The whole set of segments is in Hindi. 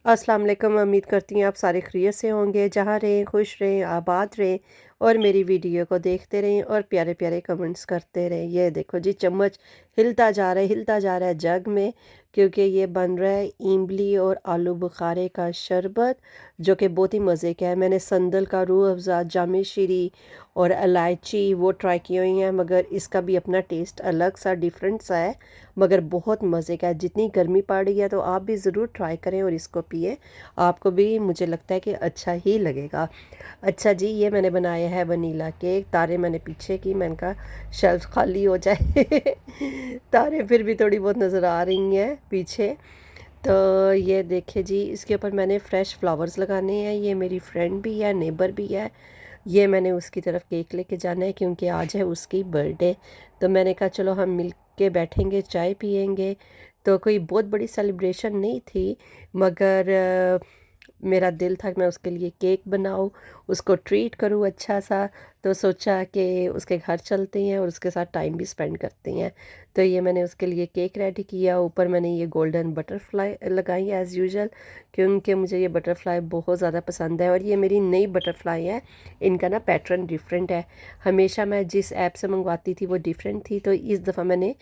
अस्सलाम वालेकुम। उम्मीद करती हैं आप सारे खैरियत से होंगे। जहाँ रहें खुश रहें, आबाद रहें और मेरी वीडियो को देखते रहें और प्यारे प्यारे कमेंट्स करते रहें। ये देखो जी, चम्मच हिलता जा रहा है जग में, क्योंकि ये बन रहा है इमली और आलू बुखारे का शरबत, जो कि बहुत ही मज़े का है। मैंने संदल का, रूह अफ़ज़ा, जामे शीरी और इलायची वो ट्राई की हुई हैं, मगर इसका भी अपना टेस्ट अलग सा डिफरेंट सा है, मगर बहुत मज़े का है। जितनी गर्मी पड़ रही है तो आप भी ज़रूर ट्राई करें और इसको पिए, आपको भी मुझे लगता है कि अच्छा ही लगेगा। अच्छा जी, ये मैंने बनाया है वनीला केक। तारे मैंने पीछे की, मैंने कहा शेल्फ खाली हो जाए तारे फिर भी थोड़ी बहुत नज़र आ रही हैं पीछे। तो ये देखिए जी, इसके ऊपर मैंने फ्रेश फ्लावर्स लगाने हैं। ये मेरी फ्रेंड भी है, नेबर भी है। ये मैंने उसकी तरफ केक लेके जाना है क्योंकि आज है उसकी बर्थडे। तो मैंने कहा चलो हम मिल के बैठेंगे, चाय पियेंगे। तो कोई बहुत बड़ी सेलिब्रेशन नहीं थी, मगर मेरा दिल था कि मैं उसके लिए केक बनाऊं, उसको ट्रीट करूं अच्छा सा। तो सोचा कि उसके घर चलते हैं और उसके साथ टाइम भी स्पेंड करते हैं। तो ये मैंने उसके लिए केक रेडी किया। ऊपर मैंने ये गोल्डन बटरफ्लाई लगाई एज़ यूजुअल, क्योंकि मुझे ये बटरफ्लाई बहुत ज़्यादा पसंद है और ये मेरी नई बटरफ्लाई है। इनका ना पैटर्न डिफरेंट है। हमेशा मैं जिस ऐप से मंगवाती थी वो डिफरेंट थी, तो इस दफ़ा मैंने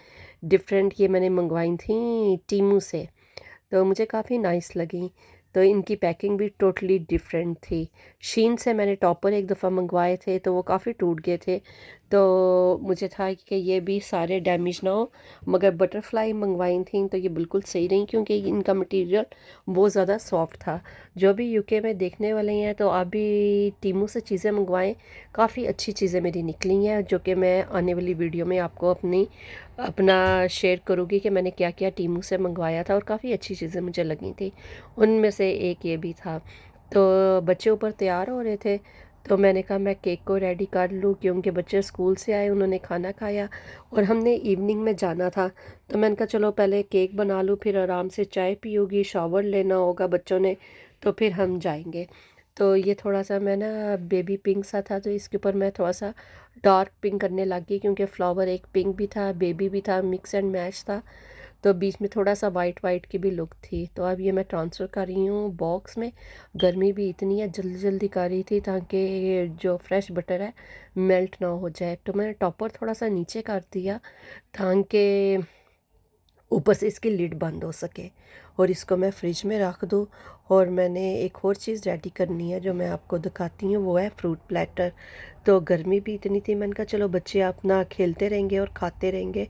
डिफरेंट ये मैंने मंगवाई थी टीमू से, तो मुझे काफ़ी नाइस लगी। तो इनकी पैकिंग भी टोटली डिफरेंट थी। शीन से मैंने टॉपर एक दफ़ा मंगवाए थे तो वो काफ़ी टूट गए थे, तो मुझे था कि ये भी सारे डैमेज ना हो। मगर बटरफ्लाई मंगवाई थी तो ये बिल्कुल सही रही, क्योंकि इनका मटेरियल बहुत ज़्यादा सॉफ्ट था। जो भी यूके में देखने वाले हैं तो आप भी टीमू से चीज़ें मंगवाएं। काफ़ी अच्छी चीज़ें मेरी निकली हैं, जो कि मैं आने वाली वीडियो में आपको अपना शेयर करूँगी कि मैंने क्या क्या टीमू से मंगवाया था और काफ़ी अच्छी चीज़ें मुझे लगी थी। उनमें से एक ये भी था। तो बच्चे ऊपर तैयार हो रहे थे, तो मैंने कहा मैं केक को रेडी कर लूँ, क्योंकि बच्चे स्कूल से आए, उन्होंने खाना खाया और हमने इवनिंग में जाना था। तो मैंने कहा चलो पहले केक बना लूँ, फिर आराम से चाय पियूँगी, शावर लेना होगा बच्चों ने, तो फिर हम जाएंगे। तो ये थोड़ा सा मैं ना बेबी पिंक सा था, तो इसके ऊपर मैं थोड़ा सा डार्क पिंक करने लग गई, क्योंकि फ्लावर एक पिंक भी था, बेबी भी था, मिक्स एंड मैच था। तो बीच में थोड़ा सा वाइट वाइट की भी लुक थी। तो अब ये मैं ट्रांसफ़र कर रही हूँ बॉक्स में। गर्मी भी इतनी है, जल्दी जल्दी कर रही थी ताकि जो फ्रेश बटर है मेल्ट ना हो जाए। तो मैंने टॉपर थोड़ा सा नीचे कर दिया ताकि ऊपर से इसकी लिड बंद हो सके और इसको मैं फ्रिज में रख दूँ। और मैंने एक और चीज़ रेडी करनी है जो मैं आपको दिखाती हूँ, वो है फ्रूट प्लेटर। तो गर्मी भी इतनी थी, मैंने कहा चलो बच्चे अपना खेलते रहेंगे और खाते रहेंगे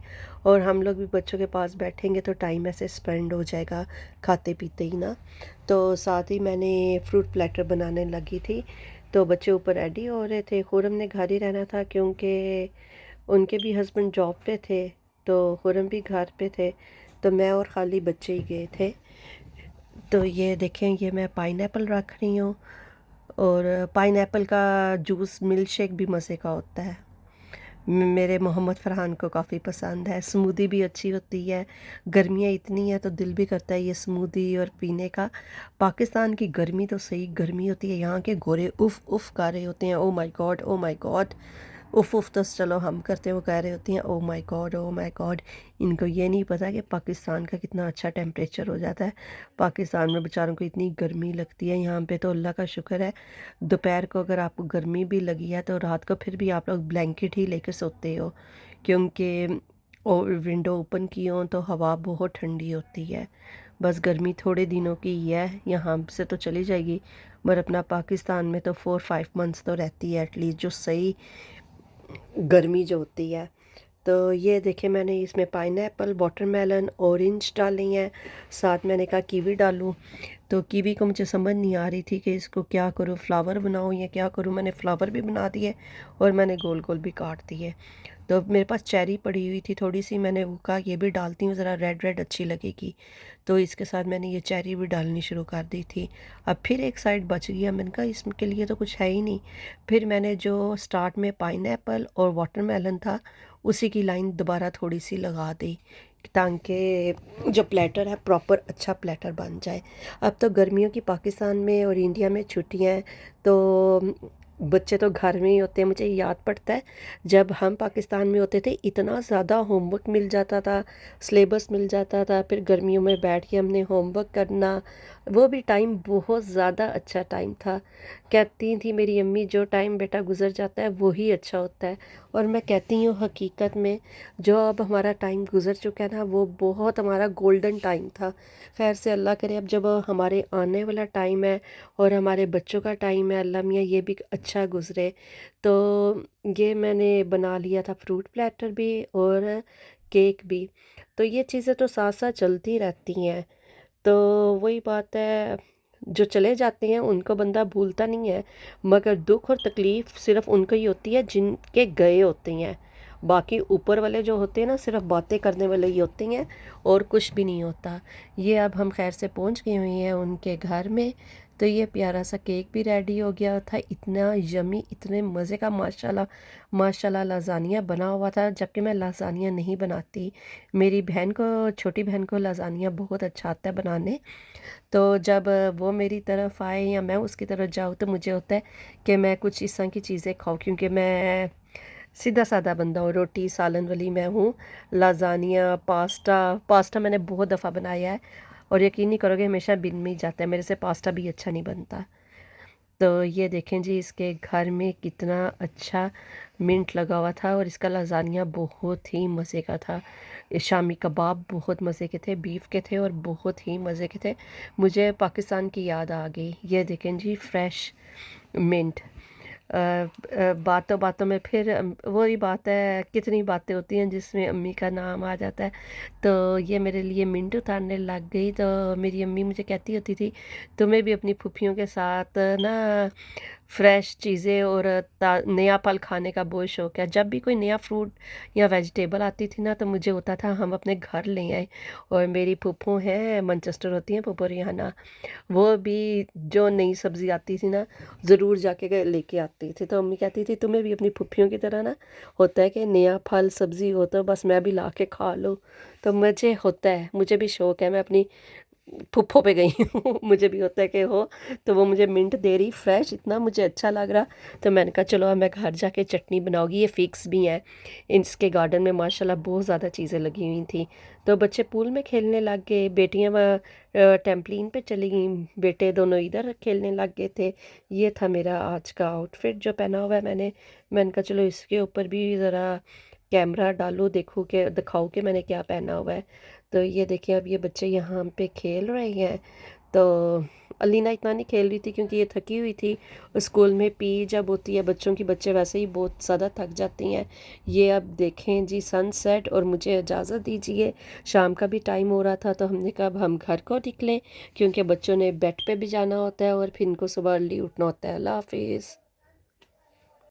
और हम लोग भी बच्चों के पास बैठेंगे तो टाइम ऐसे स्पेंड हो जाएगा खाते पीते ही ना। तो साथ ही मैंने फ्रूट प्लेटर बनाने लगी थी। तो बच्चे ऊपर रेडी हो रहे थे। खुरम ने घर ही रहना था क्योंकि उनके भी हस्बैंड जॉब पे थे, तो खुरम भी घर पे थे, तो मैं और खाली बच्चे ही गए थे। तो ये देखें, ये मैं पाइनएप्पल रख रही हूँ और पाइनएप्पल का जूस मिल्क शेक भी मज़े का होता है। मेरे मोहम्मद फरहान को काफ़ी पसंद है। स्मूदी भी अच्छी होती है। गर्मियाँ इतनी हैं तो दिल भी करता है ये स्मूदी और पीने का। पाकिस्तान की गर्मी तो सही गर्मी होती है, यहाँ के गोरे उफ़ उफ़ कर रहे होते हैं, oh my God oh my God. उफ़ उफ़ तो चलो हम करते हैं, वो कह रहे होती हैं oh my God oh my God. इनको ये नहीं पता कि पाकिस्तान का कितना अच्छा टेम्परेचर हो जाता है। पाकिस्तान में बेचारों को इतनी गर्मी लगती है, यहाँ पे तो अल्लाह का शुक्र है दोपहर को अगर आपको गर्मी भी लगी है तो रात को फिर भी आप लोग ब्लैंकेट ही लेके सोते हो, क्योंकि और विंडो ओपन की हो तो हवा बहुत ठंडी होती है। बस गर्मी थोड़े दिनों की ही है, यहाँ से तो चली जाएगी, मगर अपना पाकिस्तान में तो 4-5 मंथ्स तो रहती है एटलीस्ट, जो सही गर्मी जो होती है। तो ये देखिए, मैंने इसमें पाइनएप्पल, वाटरमेलन, ऑरेंज डाली हैं। साथ मैंने कहा कीवी डालूं, तो कीवी को मुझे समझ नहीं आ रही थी कि इसको क्या करूं, फ्लावर बनाऊं या क्या करूं। मैंने फ्लावर भी बना दिए और मैंने गोल गोल भी काट दिए। तो मेरे पास चेरी पड़ी हुई थी थोड़ी सी, मैंने वो कहा ये भी डालती हूँ, ज़रा रेड रेड अच्छी लगेगी। तो इसके साथ मैंने ये चेरी भी डालनी शुरू कर दी थी। अब फिर एक साइड बच गया, मैंने कहा इसके लिए तो कुछ है ही नहीं। फिर मैंने जो स्टार्ट में पाइनएप्पल और वाटरमेलन था उसी की लाइन दोबारा थोड़ी सी लगा दी, ताकि जो प्लेटर है प्रॉपर अच्छा प्लेटर बन जाए। अब तो गर्मियों की पाकिस्तान में और इंडिया में छुट्टियां हैं, तो बच्चे तो घर में ही होते हैं। मुझे याद पड़ता है जब हम पाकिस्तान में होते थे इतना ज़्यादा होमवर्क मिल जाता था, सिलेबस मिल जाता था, फिर गर्मियों में बैठ के हमने होमवर्क करना। वो भी टाइम बहुत ज़्यादा अच्छा टाइम था। कहती थी मेरी अम्मी, जो टाइम बेटा गुजर जाता है वही अच्छा होता है। और मैं कहती हूँ हकीकत में जो अब हमारा टाइम गुजर चुका है ना, वो बहुत हमारा गोल्डन टाइम था। खैर से अल्लाह करे अब जब हमारे आने वाला टाइम है और हमारे बच्चों का टाइम है, अल्लाह मियाँ ये भी अच्छा गुज़रे। तो ये मैंने बना लिया था फ्रूट प्लेटर भी और केक भी। तो ये चीज़ें तो साथ साथ चलती रहती हैं। तो वही बात है, जो चले जाते हैं उनको बंदा भूलता नहीं है, मगर दुख और तकलीफ़ सिर्फ़ उनको ही होती है जिनके गए होते हैं। बाकी ऊपर वाले जो होते हैं ना, सिर्फ़ बातें करने वाले ही होते हैं और कुछ भी नहीं होता। ये अब हम खैर से पहुंच गए हुए हैं उनके घर में। तो ये प्यारा सा केक भी रेडी हो गया था, इतना यमी, इतने मज़े का, माशाल्लाह माशाल्लाह। लाज़ानिया बना हुआ था, जबकि मैं लाज़ानिया नहीं बनाती। मेरी बहन को, छोटी बहन को लाज़ानिया बहुत अच्छा आता है बनाने। तो जब वो मेरी तरफ आए या मैं उसकी तरफ जाऊँ तो मुझे होता है कि मैं कुछ इस तरह की चीज़ें खाऊं, क्योंकि मैं सीधा साधा बंदा हूँ, रोटी सालन वाली मैं हूँ। लाज़ानिया, पास्ता, पास्ता मैंने बहुत दफ़ा बनाया है और यकीन नहीं करोगे हमेशा बिन में ही जाता है, मेरे से पास्ता भी अच्छा नहीं बनता। तो ये देखें जी, इसके घर में कितना अच्छा मिंट लगा हुआ था और इसका लाज़ानिया बहुत ही मज़े का था। शामी कबाब बहुत मज़े के थे, बीफ के थे और बहुत ही मज़े के थे। मुझे पाकिस्तान की याद आ गई। ये देखें जी, फ्रेश मिंट। बातों बातों में फिर वही बात है, कितनी बातें होती हैं जिसमें अम्मी का नाम आ जाता है। तो ये मेरे लिए मिंट उतारने लग गई, तो मेरी अम्मी मुझे कहती होती थी, तुम्हें भी अपनी फूफियों के साथ ना फ्रेश चीज़ें और नया फल खाने का बहुत शौक है। जब भी कोई नया फ्रूट या वेजिटेबल आती थी ना, तो मुझे होता था हम अपने घर ले आए। और मेरी फूफू हैं, मैनचेस्टर होती हैं फूफू रिहाना, वो भी जो नई सब्ज़ी आती थी ना, ज़रूर जाके लेके आती थी। तो अम्मी कहती थी तुम्हें भी अपनी फूफियों की तरह ना होता है कि नया फल सब्ज़ी हो तो बस मैं भी ला के खा लूँ। तो मुझे होता है, मुझे भी शौक़ है, मैं अपनी फूफो पे गई हूँ मुझे भी होता है कि हो। तो वो मुझे मिंट दे रही फ्रेश, इतना मुझे अच्छा लग रहा। तो मैंने कहा चलो अब मैं घर जाके चटनी बनाऊंगी। ये फिक्स भी हैं, इसके गार्डन में माशाल्लाह बहुत ज़्यादा चीज़ें लगी हुई थी। तो बच्चे पूल में खेलने लग गए, बेटियाँ टेम्पलिन पे चली गई, बेटे दोनों इधर खेलने लग गए थे। ये था मेरा आज का आउटफिट जो पहना हुआ है मैंने कहा चलो इसके ऊपर भी ज़रा कैमरा डालो, देखो कि दिखाओ कि मैंने क्या पहना हुआ है। तो ये देखिए अब ये बच्चे यहाँ पे खेल रहे हैं। तो अलीना इतना नहीं खेल रही थी क्योंकि ये थकी हुई थी। स्कूल में पी जब होती है बच्चों की, बच्चे वैसे ही बहुत ज़्यादा थक जाती हैं। ये अब देखें जी सनसेट, और मुझे इजाज़त दीजिए, शाम का भी टाइम हो रहा था तो हमने कहा अब हम घर को निकलें, क्योंकि बच्चों ने बेड पे भी जाना होता है और फिर इनको सुबह अर्ली उठना होता है। अल्लाह हाफिज़।